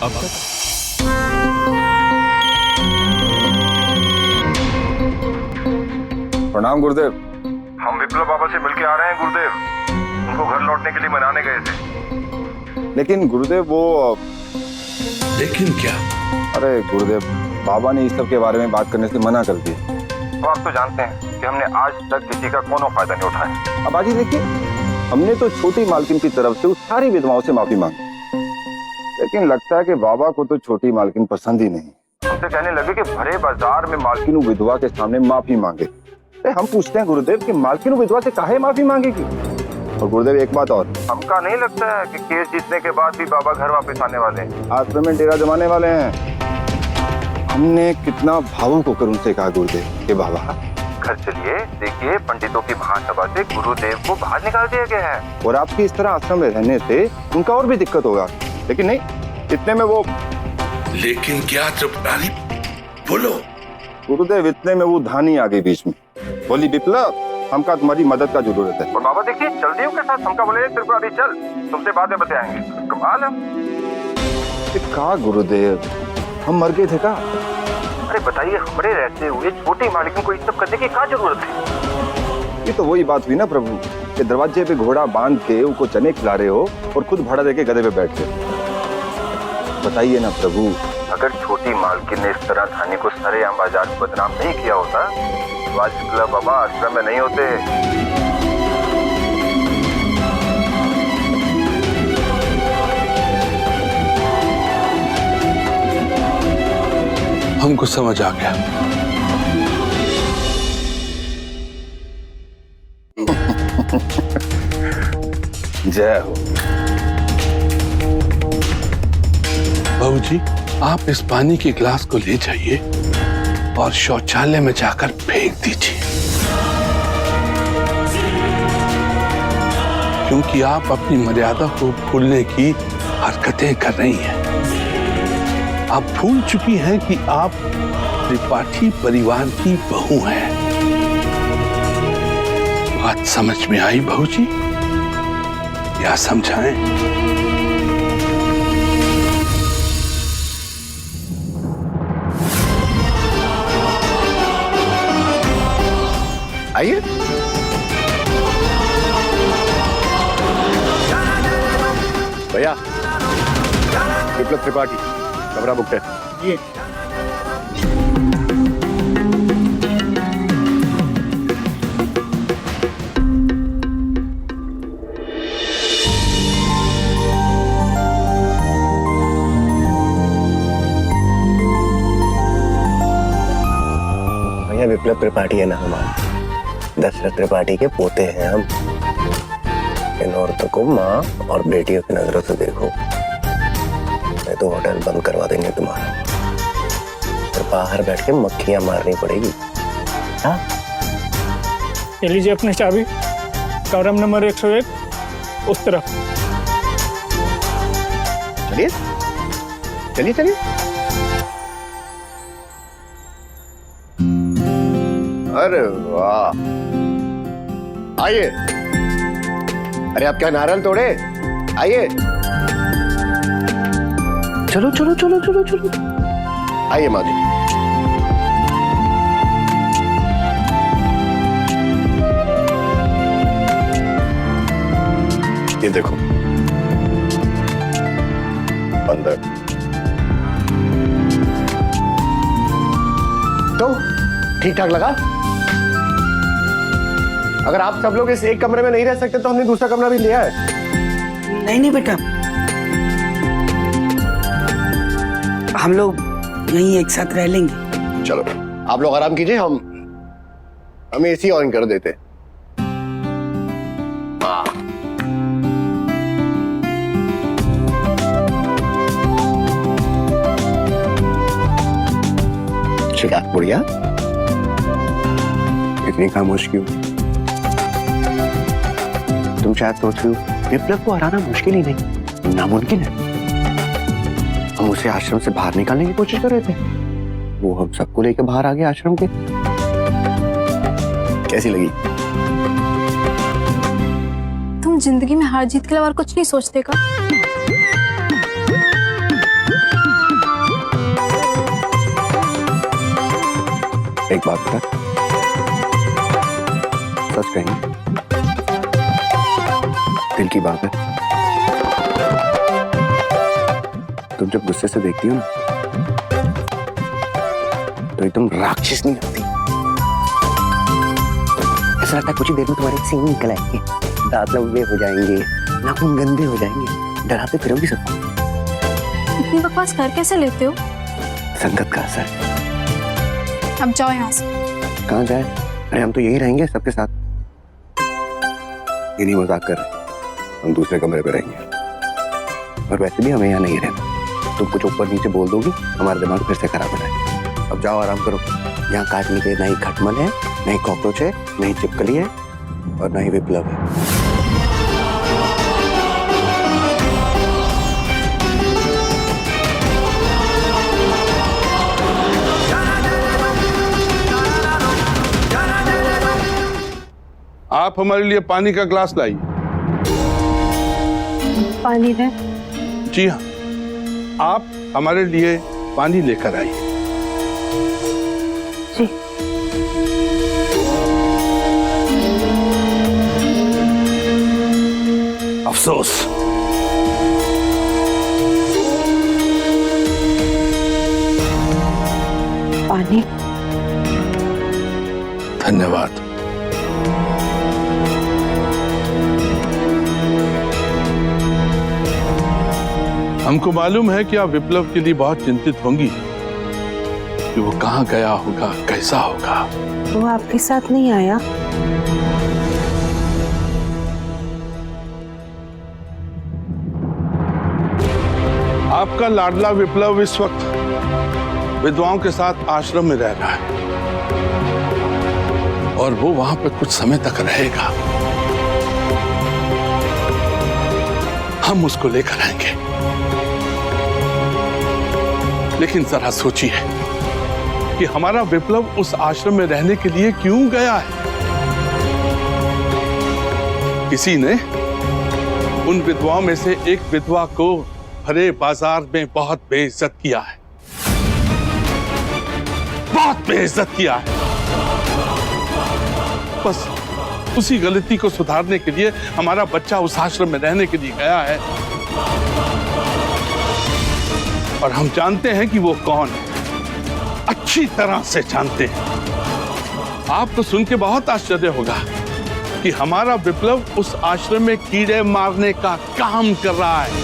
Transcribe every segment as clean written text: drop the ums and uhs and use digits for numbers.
अब तक प्रणाम गुरुदेव। हम विप्लव बाबा से मिलके आ रहे हैं गुरुदेव। उनको घर लौटने के लिए मनाने गए थे। लेकिन गुरुदेव वो लेकिन क्या? अरे गुरुदेव, बाबा ने इस सब के बारे में बात करने से मना कर दिया। तो आप तो जानते हैं कि हमने आज तक किसी का कोनो फायदा नहीं उठाया। अब आजी देखिए, हमने तो छोटी मालकिन की तरफ से उस सारी विधवाओं से माफी मांगी, लेकिन लगता है कि बाबा को तो छोटी मालकिन पसंद ही नहीं। हमसे कहने लगे कि भरे बाजार में मालकिन विधवा के सामने माफी मांगे। हम पूछते हैं गुरुदेव कि मालकिन विधवा से काहे माफी मांगेगी? और गुरुदेव एक बात और, हमका नहीं लगता है कि केस जीतने के बाद भी बाबा घर वापस आने वाले हैं। आश्रम में डेरा जमाने वाले हैं। हमने कितना भावुक होकर उनसे कहा गुरुदेव कि बाबा घर चलिए, देखिए पंडितों की महासभा से गुरुदेव को बाहर निकाल दिया गया है। और आपकी इस तरह आश्रम में रहने से उनका और भी दिक्कत होगा। लेकिन नहीं, इतने में वो लेकिन क्या त्रिपुरारी? बोलो। गुरुदेव, इतने में वो धानी आ गई बीच में। बोली, विप्लव, हमका तुम्हारी मदद का जरूरत है। और बाबा देखिए जल्दियों के साथ हमका बोले, त्रिपुरारी चल, तुमसे बातें बताएंगे। कमाल है। कहा गुरुदेव, हम मर गए थे का? अरे बताइए, हमारे रहते हुए छोटी मालिक को ये सब करने की क्या जरूरत है? ये तो वही बात हुई ना प्रभु, कि दरवाजे पे घोड़ा बांध के उनको चने खिला रहे हो और खुद भाड़ा देके गधे पे बैठ गए। बताइए ना प्रभु, अगर छोटी मालकिन ने इस तरह धानी को सरेआम बाजार में बदनाम नहीं किया होता तो आज विप्लव बाबा आश्रम में नहीं होते। हमको समझ आ गया। जय हो। बाबूजी, आप इस पानी के गिलास को ले जाइए और शौचालय में जाकर फेंक दीजिए, क्योंकि आप अपनी मर्यादा को भूलने की हरकतें कर रही हैं। आप भूल चुकी हैं कि आप त्रिपाठी परिवार की बहू हैं। बात समझ में आई बहू जी? या समझाएं? आइए। भैया, विप्लव त्रिपाठी, कमरा बुक है। ये भैया, विप्लव त्रिपाठी है ना हमारा, दशरथ त्रिपाठी के पोते हैं हम। इन औरतों को माँ और बेटियों की नजरों से देखो, नहीं तो होटल बंद करवा देंगे तुम्हारा। तो बाहर बैठ के मक्खियां मारनी पड़ेगी। हाँ, ये लीजिए अपनी चाबी, कमरा नंबर 101 उस तरफ। चलिए चलिए चलिए। अरे वाह, आइए। अरे आप क्या नारियल तोड़े? आइए, चलो चलो चलो चलो चलो। आइए माँ जी। ये देखो अंदर। तो ठीक ठाक लगा? अगर आप सब लोग इस एक कमरे में नहीं रह सकते तो हमने दूसरा कमरा भी लिया है। नहीं नहीं बेटा, हम लोग यहीं एक साथ रह लेंगे। चलो आप लोग आराम कीजिए, हम एसी ऑन कर देते। शिकायत बुढ़िया, इतनी खामोश क्यों? तुम शायद सोच रहे हो विप्लव को हराना मुश्किल ही नहीं, नामुमकिन है। हम उसे आश्रम से बाहर निकालने की कोशिश कर रहे थे, वो हम सबको लेकर बाहर आ गया आश्रम के। कैसी लगी? तुम जिंदगी में हार जीत के अलावा और कुछ नहीं सोचते का? एक बात बता, सच कहीं दिल की बात है, तुम जब गुस्से से देखती हो ना तो एकदम राक्षस नहीं लगती। ऐसा लगता है कुछ ही देर में तुम्हारे सींग निकल आएंगे, दांत लंबे हो जाएंगे, नाखून गंदे हो जाएंगे, डराते फिरोगी सबको। इतनी बकवास कर कैसे लेते हो? संगत का असर। अब जाओ यहाँ से। कहाँ जाए? अरे हम तो यही रहेंगे सबके साथ। ये नहीं मजाक कर रहे, हम दूसरे कमरे पे रहेंगे। और वैसे भी हमें यहाँ नहीं रहना, तुम कुछ ऊपर नीचे बोल दोगी हमारा दिमाग फिर से खराब हो जाएगा। अब जाओ आराम करो, यहाँ काटने के ना ही खटमल है, ना ही कॉकरोच है, ना ही चिपकली है और ना ही विप्लव है। आप हमारे लिए पानी का ग्लास लाइए। पानी है? जी हाँ, आप हमारे लिए पानी लेकर आइए। जी। अफसोस, पानी। धन्यवाद। हमको मालूम है कि आप विप्लव के लिए बहुत चिंतित होंगी कि वो कहाँ गया होगा, कैसा होगा। वो आपके साथ नहीं आया? आपका लाडला विप्लव इस वक्त विधवाओं के साथ आश्रम में रह रहा है और वो वहां पर कुछ समय तक रहेगा। हम उसको लेकर आएंगे, लेकिन जरा सोचिए कि हमारा विप्लव उस आश्रम में रहने के लिए क्यों गया है। किसी ने उन विधवाओं में से एक विधवा को भरे बाजार में बहुत बेइज्जत किया है, बहुत बेइज्जत किया है। बस उसी गलती को सुधारने के लिए हमारा बच्चा उस आश्रम में रहने के लिए गया है और हम जानते हैं कि वो कौन है, अच्छी तरह से जानते हैं। आपको सुन के बहुत आश्चर्य होगा कि हमारा विप्लव उस आश्रम में कीड़े मारने का काम कर रहा है।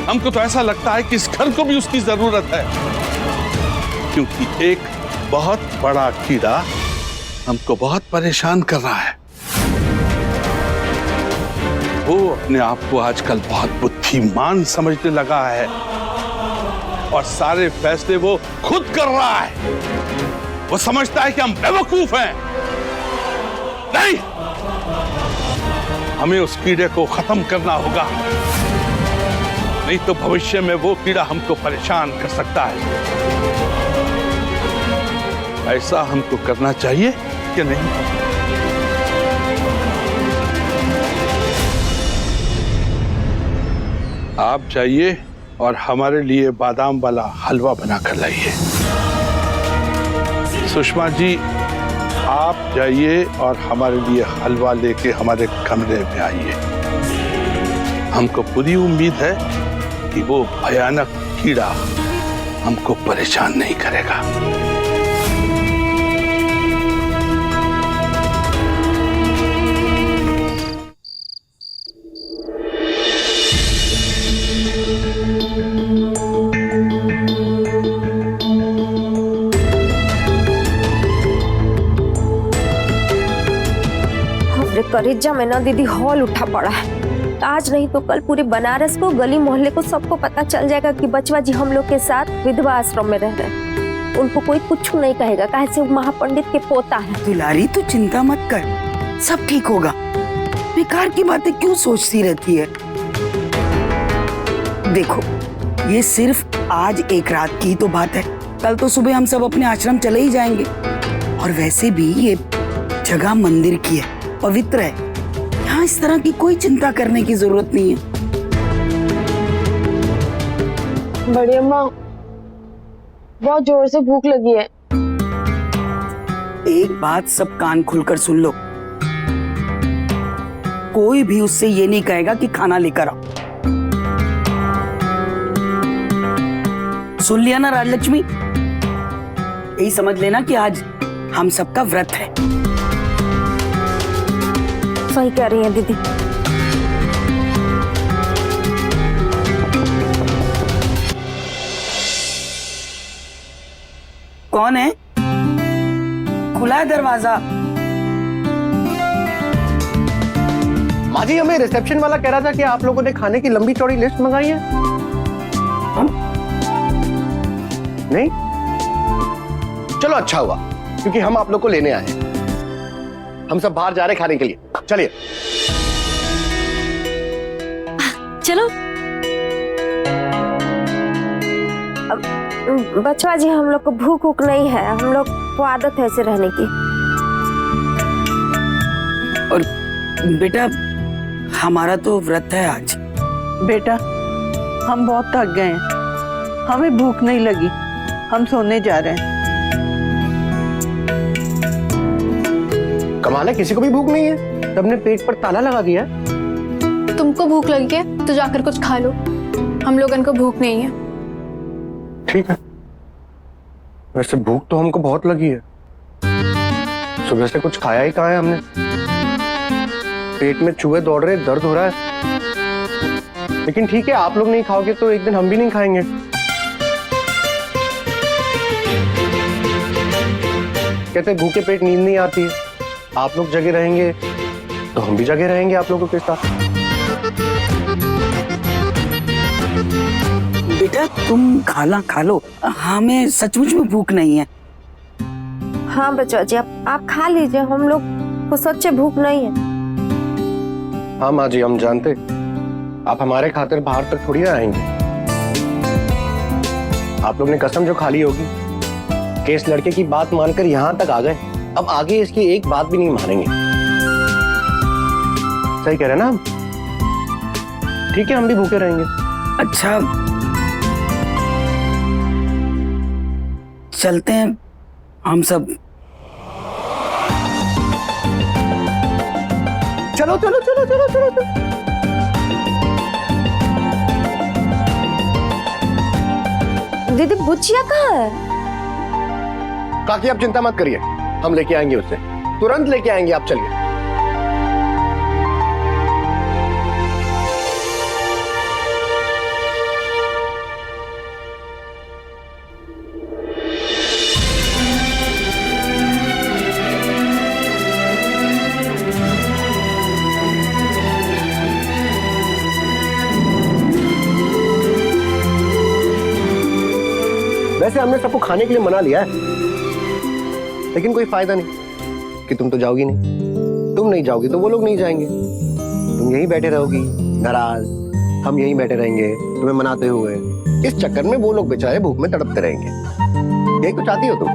हमको तो ऐसा लगता है कि इस घर को भी उसकी जरूरत है, क्योंकि एक बहुत बड़ा कीड़ा हमको बहुत परेशान कर रहा है। वो अपने आप को आजकल बहुत बुद्धिमान समझने लगा है और सारे फैसले वो खुद कर रहा है। वो समझता है कि हम बेवकूफ हैं। नहीं, हमें उस कीड़े को खत्म करना होगा, नहीं तो भविष्य में वो कीड़ा हमको परेशान कर सकता है। ऐसा हमको करना चाहिए कि नहीं? आप जाइए और हमारे लिए बादाम वाला हलवा बनाकर लाइए। सुषमा जी, आप जाइए और हमारे लिए हलवा लेके हमारे कमरे में आइए। हमको पूरी उम्मीद है कि वो भयानक कीड़ा हमको परेशान नहीं करेगा। करेजा में ना दीदी हॉल उठा पड़ा है। आज नहीं तो कल पूरे बनारस को, गली मोहल्ले को, सबको पता चल जाएगा कि बचवा जी हम लोग के साथ विधवा आश्रम में रह रहे हैं। उनको कोई कुछ नहीं कहेगा, काहे से महापंडित के पोता है। दुलारी तू चिंता मत कर, सब ठीक होगा। बेकार की बातें क्यों सोचती रहती है? देखो, ये सिर्फ आज एक रात की तो बात है, कल तो सुबह हम सब अपने आश्रम चले ही जाएंगे। और वैसे भी ये जगह मंदिर की है, पवित्र है, यहाँ इस तरह की कोई चिंता करने की जरूरत नहीं है। बड़ी अम्मा, बहुत जोर से भूख लगी है। एक बात सब कान खुलकर सुन लो, कोई भी उससे ये नहीं कहेगा कि खाना लेकर आओ। सुन लिया ना राजलक्ष्मी? यही समझ लेना कि आज हम सबका व्रत है। सही कह रही हैं दीदी। कौन है? खुला है दरवाजा। माँ जी, हमें रिसेप्शन वाला कह रहा था कि आप लोगों ने खाने की लंबी चौड़ी लिस्ट मंगाई है। हम नहीं? चलो अच्छा हुआ, क्योंकि हम आप लोग को लेने आए हैं। हम सब बाहर जा रहे हैं खाने के लिए, चलिए। चलो। बचवा जी, हम लोग को भूख उक नहीं है, हम लोग को आदत है ऐसे रहने की। और बेटा, हमारा तो व्रत है आज। बेटा, हम बहुत थक गए हैं, हमें भूख नहीं लगी, हम सोने जा रहे हैं। कमाल है, किसी को भी भूख नहीं है, सबने पेट पर ताला लगा दिया है। तुमको भूख लगी है तो जाकर कुछ खा लो, हम लोगन को भूख नहीं है। ठीक है, वैसे भूख तो हमको बहुत लगी है, सुबह से कुछ खाया ही कहाँ है हमने। पेट में चूहे दौड़ रहे, दर्द हो रहा है। लेकिन ठीक है, आप लोग नहीं खाओगे तो एक दिन हम भी नहीं खाएंगे। कहते भूखे पेट नींद नहीं आती है, आप लोग जगे रहेंगे तो हम भी जगे रहेंगे आप लोगों के साथ। बेटा, तुम खाना खा लो, हमें सचमुच में भूख नहीं है। हाँ बचवा जी, आप खा लीजिए, हम लोग को सच्चे भूख नहीं है। हाँ माँ जी, हम जानते, आप हमारे खातिर बाहर तक थोड़ी ना आएंगे। आप लोग ने कसम जो खा ली होगी कि इस लड़के की बात मानकर यहाँ तक आ गए, अब आगे इसकी एक बात भी नहीं मानेंगे। सही कह रहे हैं ना हम? ठीक है, हम भी भूखे रहेंगे। अच्छा, चलते हैं हम सब। चलो चलो चलो चलो चलो चलो। दीदी, बुचिया कहाँ है? काकी, आप चिंता मत करिए, हम लेके आएंगे उसे, तुरंत लेके आएंगे, आप चलिए। वैसे हमने सबको खाने के लिए मना लिया है, लेकिन कोई फायदा नहीं कि तुम तो जाओगी नहीं। तुम नहीं जाओगी तो वो लोग नहीं जाएंगे, तुम यहीं बैठे रहोगी नाराज, हम यहीं बैठे रहेंगे तुम्हें मनाते हुए। इस चक्कर में वो लोग बेचारे भूख में तड़पते रहेंगे। यही तो चाहती हो तुम,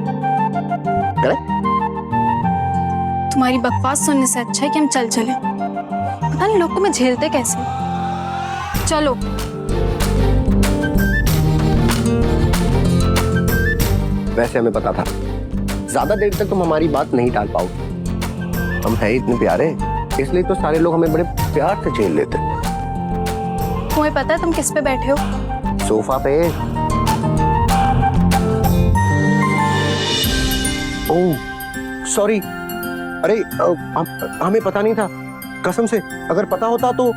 करेक्ट? तुम्हारी बकवास सुनने से अच्छा है कि हम चल चले, पता नहीं लोग तुम्हें झेलते कैसे। चलो। वैसे हमें पता था ज्यादा देर तक तुम हमारी बात नहीं टाल पाओगे, हम हैं इतने प्यारे, इसलिए तो सारे लोग हमें बड़े प्यार से झेल लेते। तुम्हें पता है तुम किस पे बैठे हो? सोफा पे। ओह सॉरी, अरे हमें पता नहीं था, कसम से, अगर पता होता तो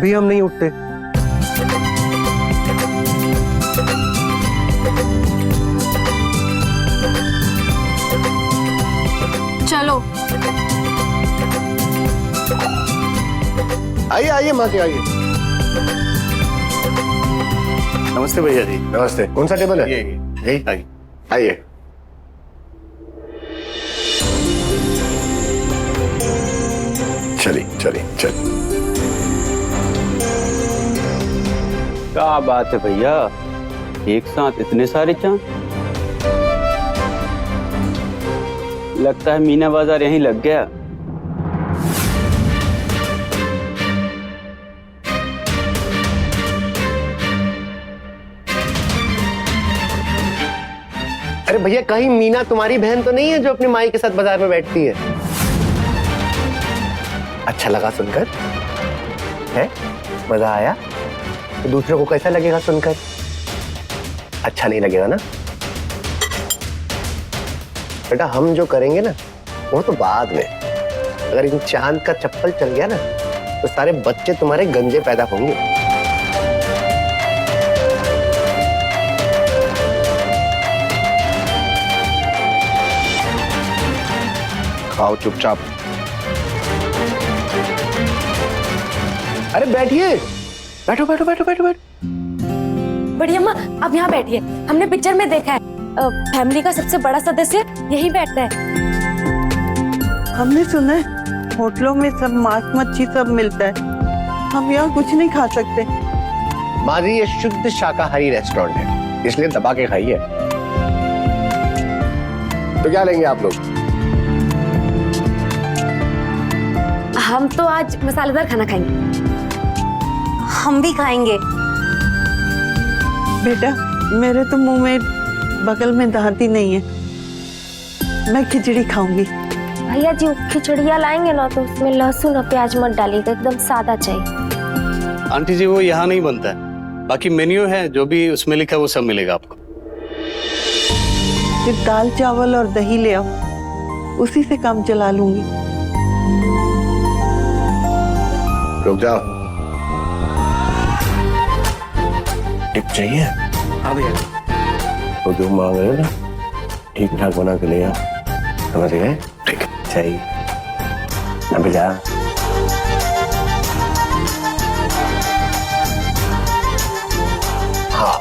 भी हम नहीं उठते। चलो। आइए आइए माँ जी, आइए। नमस्ते भैया जी। नमस्ते। कौन सा टेबल है? यही। आइए आइए। चलिए चलिए चलिए। क्या बात है भैया, एक साथ इतने सारे चांद। लगता है मीना बाजार यहीं लग गया। अरे भैया, कहीं मीना तुम्हारी बहन तो नहीं है जो अपनी माई के साथ बाजार में बैठती है? अच्छा लगा सुनकर? है? मजा आया? तो दूसरों को कैसा लगेगा सुनकर? अच्छा नहीं लगेगा ना? बेटा, हम जो करेंगे ना वो तो बाद में। अगर इन चांद का चप्पल चल गया ना तो सारे बच्चे तुम्हारे गंजे पैदा होंगे। खाओ चुपचाप। अरे बैठिए, बैठो बैठो बैठो बैठो बैठो। बड़ी अम्मा, आप यहाँ बैठिए। हमने पिक्चर में देखा है फैमिली का सबसे बड़ा सदस्य यही बैठता है। हमने सुना है होटलों में सब मांस मच्छी सब मिलता है, हम यहाँ कुछ नहीं खा सकते। माँ जी, ये शुद्ध शाकाहारी रेस्टोरेंट है, इसलिए दबा के खाइए। तो क्या लेंगे आप लोग? हम तो आज मसालेदार खाना खाएंगे। हम भी खाएंगे। बेटा, मेरे तो मुंह में बगल में दांती नहीं है, मैं खिचड़ी खाऊंगी। भैया जी, खिचड़िया लाएंगे ना तो उसमें लहसुन और प्याज मत डालिएगा, एकदम सादा चाहिए। आंटी जी, वो यहाँ नहीं बनता है, बाकी मेन्यू है, जो भी उसमें लिखा है वो सब मिलेगा आपको। फिर दाल चावल और दही ले आओ, उसी से काम चला लूंगी। रुक जाओ। टिप चाहिए? हाँ भैया। तो जो मांग रहे हो ना ठीक ठाक बना के ले आ, समझ गए? ठीक है, चाहिए अभी जा। हाँ,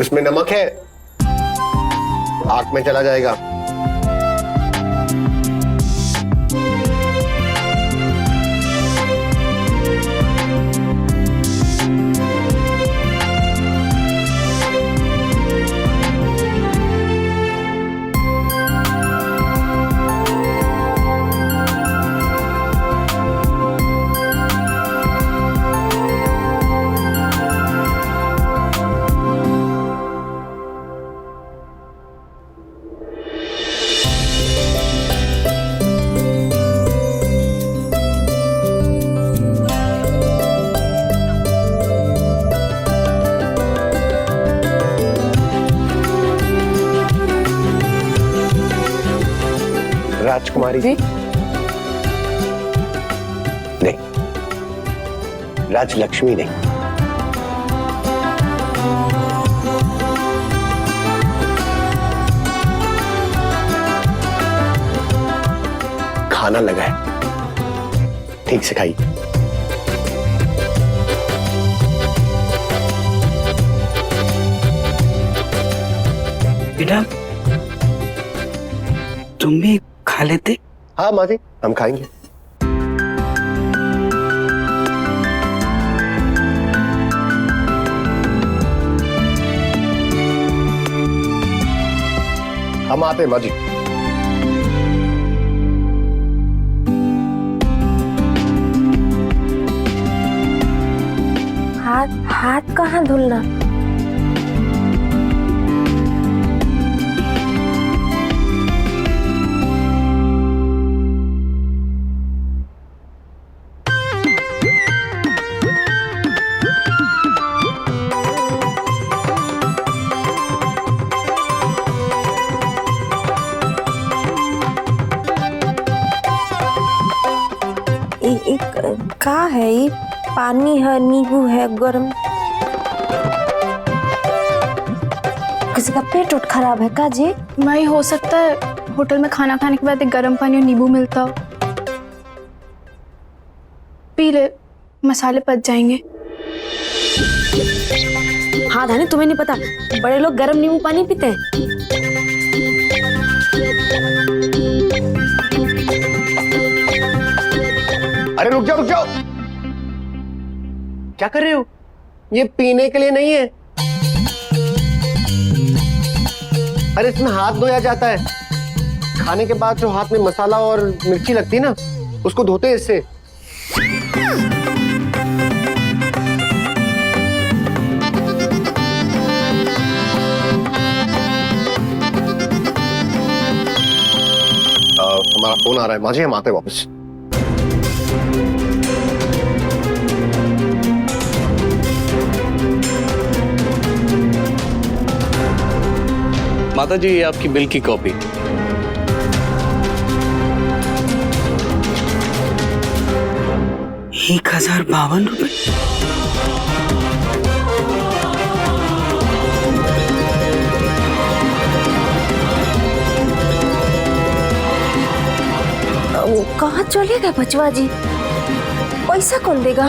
इसमें नमक है, आंख में चला जाएगा। राजकुमारी जी? नहीं, राजलक्ष्मी नहीं। खाना लगा है, ठीक से खाइए। बेटा, तुम भी खा लेते? हाँ माँ जी, हम खाएंगे। हम आते हैं माँ जी। हाथ कहाँ धुलना? का है ये? पानी है, नींबू है, गरम। किसी का पेट उठ खराब है का जी? माई, हो सकता है होटल में खाना खाने के बाद एक गर्म पानी और नींबू मिलता हो। पी ले, मसाले पच जाएंगे। हाँ धानी, तुम्हें नहीं पता, बड़े लोग गर्म नींबू पानी पीते हैं। अरे रुक जाओ रुक जाओ, क्या कर रहे हो? ये पीने के लिए नहीं है। अरे इसमें हाथ धोया जाता है। खाने के बाद जो हाथ में मसाला और मिर्ची लगती है ना, उसको धोते हैं इससे। हमारा फोन आ रहा है माँ जी, हम आते हैं वापस। माता जी, ये आपकी बिल की कॉपी। 1052 रुपए। वो कहाँ चले गए बचवा जी? पैसा कौन देगा?